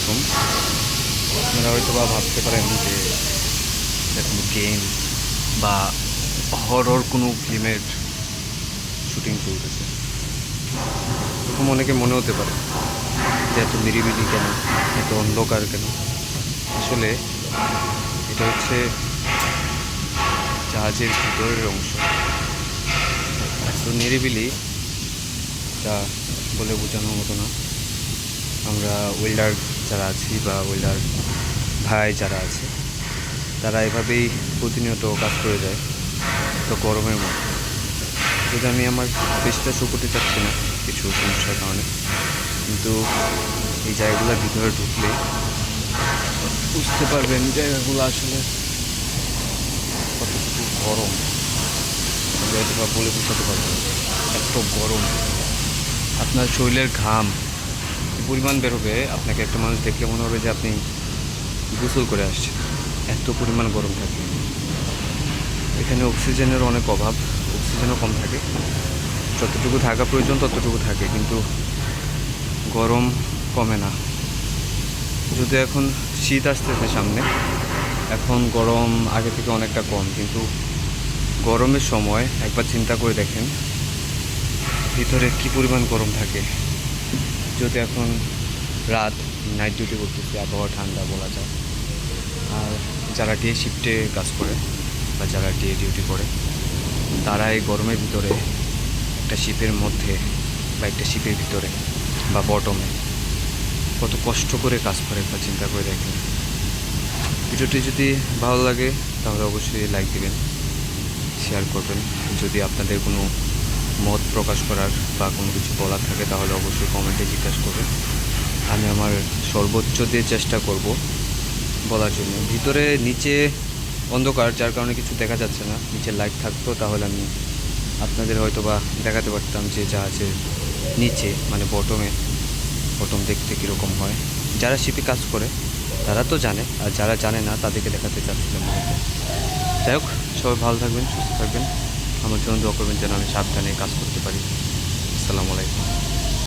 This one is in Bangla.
আলাইকুম। আপনারা হয়তো বা ভাবতে পারেন যে এটা কোনো গেম বা হরর কোনো ফিল্মের শুটিং চলতেছে, এরকম অনেকে মনে হতে পারে যে এত নিরিবিলি কেন, এত অন্ধকার কেন। আসলে এটা হচ্ছে জাহাজের ভিতরের অংশ। এত নিরিবিলি তা বলে বোঝানোর মতো না। আমরা ওয়েল্ডার যারা আছি বা ওয়েল্ডার ভাই যারা আছে, তারা এভাবেই প্রতিনিয়ত কাজ করে যায় তো গরমের মধ্যে। যদি আমি আমার ফেসটা শো করতে চাচ্ছি না কিছু সমস্যার কারণে, কিন্তু এই জায়গাগুলোর ভিতরে ঢুকলে বুঝতে পারবেন জায়গাগুলো আসলে কতটুকু গরম। হয়তো বা বলে বোঝাতে পারবো না, এত গরম। আপনার শরীরের ঘাম কি পরিমাণ বেরোবে, আপনাকে একটা মানুষ দেখলে মনে হবে যে আপনি গোসল করে আসছেন, এত পরিমাণ গরম থাকে। এখানে অক্সিজেনের অনেক অভাব, অক্সিজেনও কম থাকে। যতটুকু থাকা প্রয়োজন ততটুকু থাকে, কিন্তু গরম কমে না। যদি এখন শীত আসতেছে সামনে, এখন গরম আগে থেকে অনেকটা কম, কিন্তু গরমের সময় একবার চিন্তা করে দেখেন ভিতরে কী পরিমাণ গরম থাকে। যদি এখন রাত, নাইট ডিউটি করতেছি, আবহাওয়া ঠান্ডা বলা যায়। আর যারা ডে শিফটে কাজ করে বা যারা ডে ডিউটি করে, তারা এই গরমের ভিতরে একটা শিপের মধ্যে বা একটা শিপের ভিতরে বা বটমে কত কষ্ট করে কাজ করে একবার চিন্তা করে দেখেন। ভিডিওটি যদি ভালো লাগে তাহলে অবশ্যই লাইক দিবেন, শেয়ার করবেন। যদি আপনাদের কোনো মত প্রকাশ করার বা কোনো কিছু বলার থাকে তাহলে অবশ্যই কমেন্টে জিজ্ঞাসা করবেন। আমি আমার সর্বোচ্চ দিয়ে চেষ্টা করব বলার জন্য। ভিতরে নিচে অন্ধকার, যার কারণে কিছু দেখা যাচ্ছে না। নিচে লাইট থাকতো তাহলে আমি আপনাদের হয়তো বা দেখাতে পারতাম যে জাহাজের নিচে মানে বটম দেখতে কীরকম হয়। যারা শিপে কাজ করে তারা তো জানে, আর যারা জানে না তাদেরকে দেখাতে চাচ্ছিলাম মূলত। যাই হোক, সবাই ভালো থাকবেন, সুস্থ থাকবেন। আমার জন্য দোয়া করবেন যেন আমি সাবধানে কাজ করতে পারি। আসসালামু আলাইকুম।